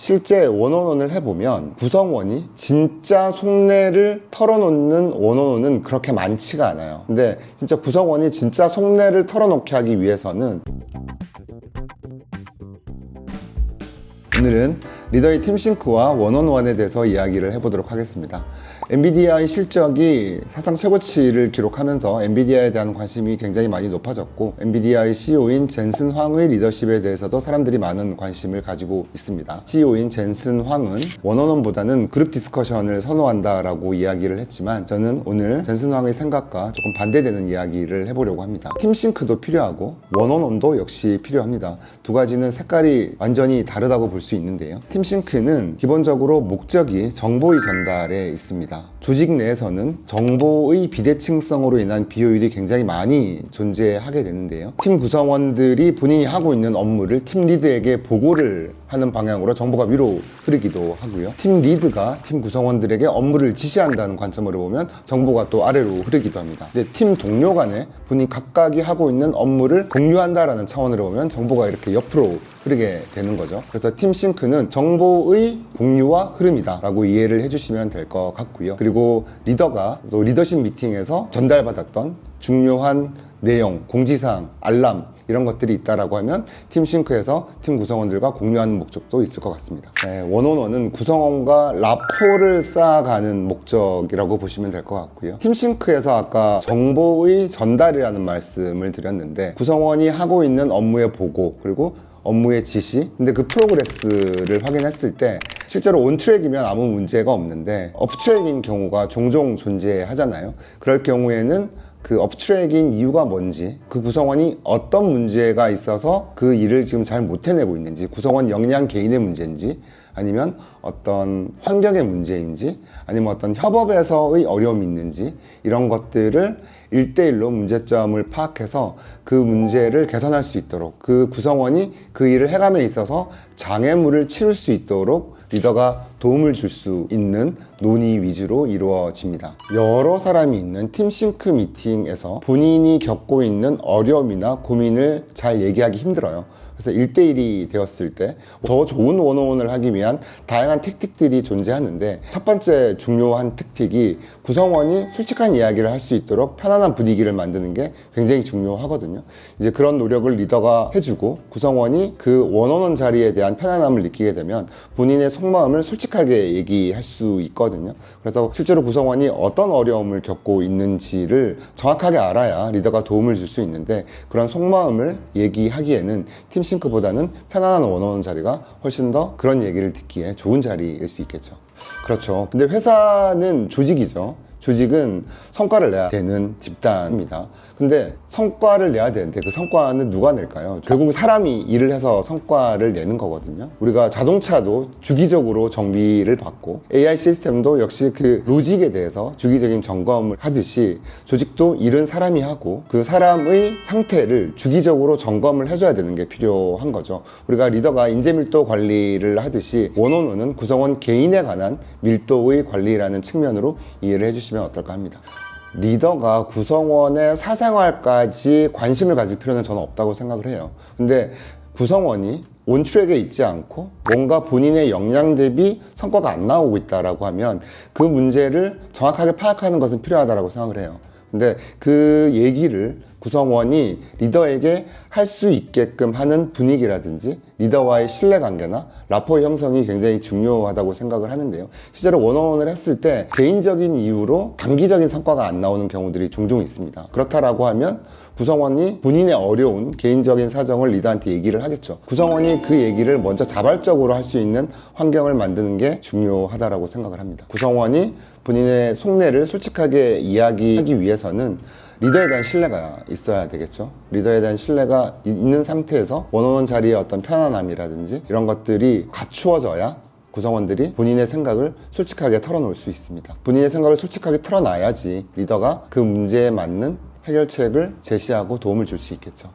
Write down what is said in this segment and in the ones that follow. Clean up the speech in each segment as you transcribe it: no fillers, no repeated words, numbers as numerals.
실제 원원원을 해보면 구성원이 진짜 속내를 털어놓는 원원원은 그렇게 많지가 않아요. 근데 진짜 구성원이 진짜 속내를 털어놓게 하기 위해서는 오늘은 리더의 팀싱크와 원원원에 대해서 이야기를 해보도록 하겠습니다. 엔비디아의 실적이 사상 최고치를 기록하면서 엔비디아에 대한 관심이 굉장히 많이 높아졌고, 엔비디아의 CEO인 젠슨 황의 리더십에 대해서도 사람들이 많은 관심을 가지고 있습니다. CEO인 젠슨 황은 원원원보다는 그룹 디스커션을 선호한다라고 이야기를 했지만, 저는 오늘 젠슨 황의 생각과 조금 반대되는 이야기를 해보려고 합니다. 팀싱크도 필요하고 원원원도 역시 필요합니다. 두 가지는 색깔이 완전히 다르다고 볼 수 있는데요. 팀싱크는 기본적으로 목적이 정보의 전달에 있습니다. 조직 내에서는 정보의 비대칭성으로 인한 비효율이 굉장히 많이 존재하게 되는데요. 팀 구성원들이 본인이 하고 있는 업무를 팀 리드에게 보고를 하는 방향으로 정보가 위로 흐르기도 하고요. 팀 리드가 팀 구성원들에게 업무를 지시한다는 관점으로 보면 정보가 또 아래로 흐르기도 합니다. 근데 팀 동료 간에 본인 각각이 하고 있는 업무를 공유한다라는 차원으로 보면 정보가 이렇게 옆으로 흐르게 되는 거죠. 그래서 팀싱크는 정보의 공유와 흐름이다 라고 이해를 해주시면 될 것 같고요. 그리고 리더가 또 리더십 미팅에서 전달받았던 중요한 내용, 공지사항, 알람 이런 것들이 있다라고 하면 팀싱크에서 팀 구성원들과 공유하는 목적도 있을 것 같습니다. 원원원은 구성원과 라포를 쌓아가는 목적이라고 보시면 될 것 같고요. 팀싱크에서 아까 정보의 전달이라는 말씀을 드렸는데, 구성원이 하고 있는 업무의 보고 그리고 업무의 지시, 근데 그 프로그레스를 확인했을 때 실제로 온트랙이면 아무 문제가 없는데 업트랙인 경우가 종종 존재하잖아요. 그럴 경우에는 그 업트랙인 이유가 뭔지, 그 구성원이 어떤 문제가 있어서 그 일을 지금 잘 못 해내고 있는지, 구성원 역량 개인의 문제인지, 아니면 어떤 환경의 문제인지, 아니면 어떤 협업에서의 어려움이 있는지, 이런 것들을 1대1로 문제점을 파악해서 그 문제를 개선할 수 있도록, 그 구성원이 그 일을 해감에 있어서 장애물을 치울 수 있도록 리더가 도움을 줄 수 있는 논의 위주로 이루어집니다. 여러 사람이 있는 팀싱크 미팅에서 본인이 겪고 있는 어려움이나 고민을 잘 얘기하기 힘들어요. 그래서 1대1이 되었을 때 더 좋은 원어원을 하기 위한 다양한 택틱들이 존재하는데, 첫 번째 중요한 택틱이 구성원이 솔직한 이야기를 할 수 있도록 편안한 분위기를 만드는 게 굉장히 중요하거든요. 이제 그런 노력을 리더가 해주고 구성원이 그 원어원 자리에 대한 편안함을 느끼게 되면 본인의 속마음을 솔직하게 얘기할 수 있거든요. 그래서 실제로 구성원이 어떤 어려움을 겪고 있는지를 정확하게 알아야 리더가 도움을 줄 수 있는데, 그런 속마음을 얘기하기에는 팀싱크보다는 편안한 원어원 자리가 훨씬 더 그런 얘기를 듣기에 좋은 자리일 수 있겠죠. 그렇죠. 근데 회사는 조직이죠. 조직은 성과를 내야 되는 집단입니다. 근데 성과를 내야 되는데 그 성과는 누가 낼까요? 결국 사람이 일을 해서 성과를 내는 거거든요. 우리가 자동차도 주기적으로 정비를 받고 AI 시스템도 역시 그 로직에 대해서 주기적인 점검을 하듯이 조직도 일은 사람이 하고 그 사람의 상태를 주기적으로 점검을 해줘야 되는 게 필요한 거죠. 우리가 리더가 인재 밀도 관리를 하듯이 원원원은 구성원 개인에 관한 밀도의 관리라는 측면으로 이해를 해주시면 어떨까 합니다. 리더가 구성원의 사생활까지 관심을 가질 필요는 저는 없다고 생각을 해요. 근데 구성원이 온트랙에 있지 않고 뭔가 본인의 역량 대비 성과가 안 나오고 있다라고 하면 그 문제를 정확하게 파악하는 것은 필요하다고 생각을 해요. 근데 그 얘기를 구성원이 리더에게 할 수 있게끔 하는 분위기라든지 리더와의 신뢰관계나 라포 형성이 굉장히 중요하다고 생각을 하는데요. 실제로 원어원을 했을 때 개인적인 이유로 단기적인 성과가 안 나오는 경우들이 종종 있습니다. 그렇다라고 하면 구성원이 본인의 어려운 개인적인 사정을 리더한테 얘기를 하겠죠. 구성원이 그 얘기를 먼저 자발적으로 할 수 있는 환경을 만드는 게 중요하다고 생각을 합니다. 구성원이 본인의 속내를 솔직하게 이야기하기 위해서는 리더에 대한 신뢰가 있어야 되겠죠. 리더에 대한 신뢰가 있는 상태에서 원어원 자리의 어떤 편안함이라든지 이런 것들이 갖추어져야 구성원들이 본인의 생각을 솔직하게 털어놓을 수 있습니다. 본인의 생각을 솔직하게 털어놔야지 리더가 그 문제에 맞는 해결책을 제시하고 도움을 줄 수 있겠죠.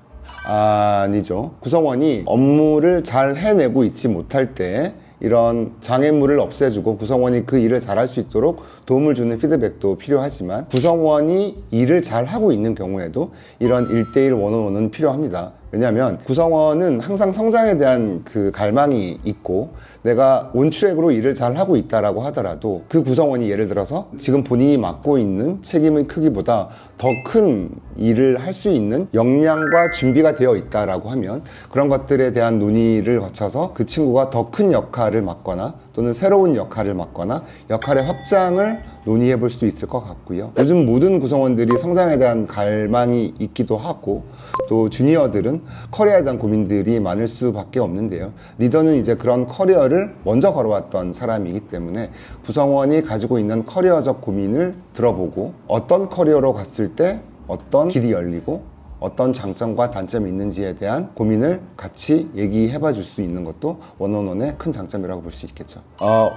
아니죠. 구성원이 업무를 잘 해내고 있지 못할 때 이런 장애물을 없애주고 구성원이 그 일을 잘할 수 있도록 도움을 주는 피드백도 필요하지만, 구성원이 일을 잘 하고 있는 경우에도 이런 1대1 원어원은 필요합니다. 왜냐하면 구성원은 항상 성장에 대한 그 갈망이 있고 내가 온트랙으로 일을 잘 하고 있다라고 하더라도 그 구성원이 예를 들어서 지금 본인이 맡고 있는 책임의 크기보다 더 큰 일을 할 수 있는 역량과 준비가 되어 있다라고 하면 그런 것들에 대한 논의를 거쳐서 그 친구가 더 큰 역할을 맡거나 또는 새로운 역할을 맡거나 역할의 확장을 논의해 볼 수도 있을 것 같고요. 요즘 모든 구성원들이 성장에 대한 갈망이 있기도 하고 또 주니어들은 커리어에 대한 고민들이 많을 수밖에 없는데요. 리더는 이제 그런 커리어를 먼저 걸어왔던 사람이기 때문에 구성원이 가지고 있는 커리어적 고민을 들어보고 어떤 커리어로 갔을 때 어떤 길이 열리고 어떤 장점과 단점이 있는지에 대한 고민을 같이 얘기해봐 줄 수 있는 것도 원원원의 큰 장점이라고 볼 수 있겠죠.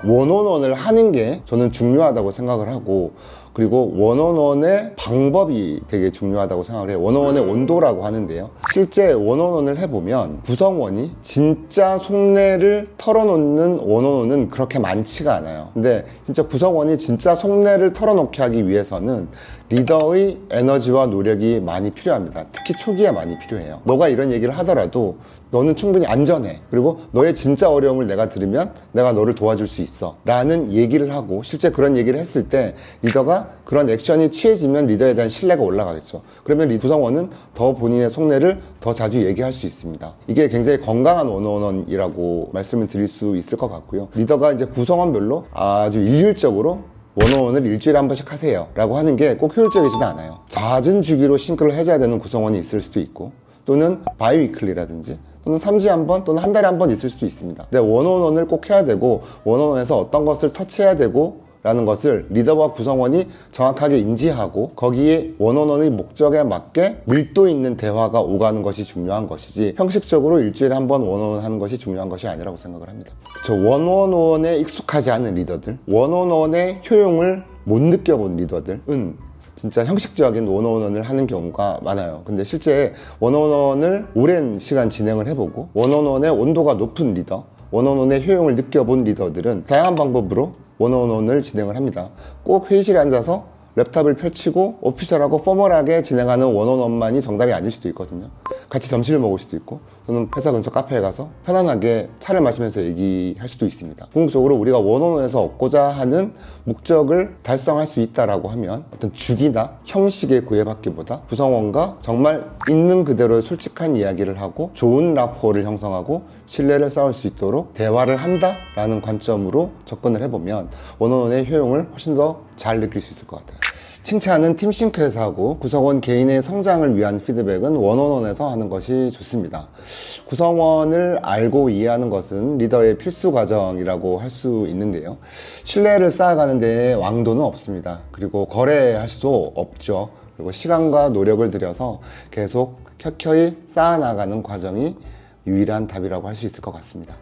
원원원을 하는 게 저는 중요하다고 생각을 하고 그리고 원원원의 방법이 되게 중요하다고 생각을 해요. 원원원의 온도라고 하는데요. 실제 원원원을 해보면 구성원이 진짜 속내를 털어놓는 원원원은 그렇게 많지가 않아요. 근데 진짜 구성원이 진짜 속내를 털어놓게 하기 위해서는 리더의 에너지와 노력이 많이 필요합니다. 특히 초기에 많이 필요해요. 너가 이런 얘기를 하더라도 너는 충분히 안전해. 그리고 너의 진짜 어려움을 내가 들으면 내가 너를 도와줄 수 있어. 라는 얘기를 하고 실제 그런 얘기를 했을 때 리더가 그런 액션이 취해지면 리더에 대한 신뢰가 올라가겠죠. 그러면 구성원은 더 본인의 속내를 더 자주 얘기할 수 있습니다. 이게 굉장히 건강한 원어원이라고 말씀을 드릴 수 있을 것 같고요. 리더가 이제 구성원별로 아주 일률적으로 원어원을 일주일에 한 번씩 하세요 라고 하는 게 꼭 효율적이지도 않아요. 잦은 주기로 싱크를 해줘야 되는 구성원이 있을 수도 있고 또는 바이위클리라든지 또는 3주에 한 번 또는 한 달에 한 번 있을 수도 있습니다. 근데 원어원을 꼭 해야 되고 원어원에서 어떤 것을 터치해야 되고 라는 것을 리더와 구성원이 정확하게 인지하고 거기에 원어원의 목적에 맞게 밀도 있는 대화가 오가는 것이 중요한 것이지 형식적으로 일주일에 한 번 원어원 하는 것이 중요한 것이 아니라고 생각을 합니다. 원어원에 익숙하지 않은 리더들, 원어원의 효용을 못 느껴본 리더들은 진짜 형식적인 원어원을 하는 경우가 많아요. 근데 실제 원어원을 오랜 시간 진행을 해보고 원어원의 온도가 높은 리더, 원어원의 효용을 느껴본 리더들은 다양한 방법으로 원어원을 진행을 합니다. 꼭 회의실에 앉아서 랩탑을 펼치고 오피셜하고 포멀하게 진행하는 원어원만이 정답이 아닐 수도 있거든요. 같이 점심을 먹을 수도 있고 또는 회사 근처 카페에 가서 편안하게 차를 마시면서 얘기할 수도 있습니다. 궁극적으로 우리가 원어원에서 얻고자 하는 목적을 달성할 수 있다라고 하면 어떤 주기나 형식에 구애받기보다 구성원과 정말 있는 그대로의 솔직한 이야기를 하고 좋은 라포를 형성하고 신뢰를 쌓을 수 있도록 대화를 한다라는 관점으로 접근을 해보면 원어원의 효용을 훨씬 더 잘 느낄 수 있을 것 같아요. 칭찬은 팀싱크에서 하고 구성원 개인의 성장을 위한 피드백은 원어원에서 하는 것이 좋습니다. 구성원을 알고 이해하는 것은 리더의 필수 과정이라고 할 수 있는데요. 신뢰를 쌓아가는 데에 왕도는 없습니다. 그리고 거래할 수도 없죠. 그리고 시간과 노력을 들여서 계속 켜켜이 쌓아나가는 과정이 유일한 답이라고 할 수 있을 것 같습니다.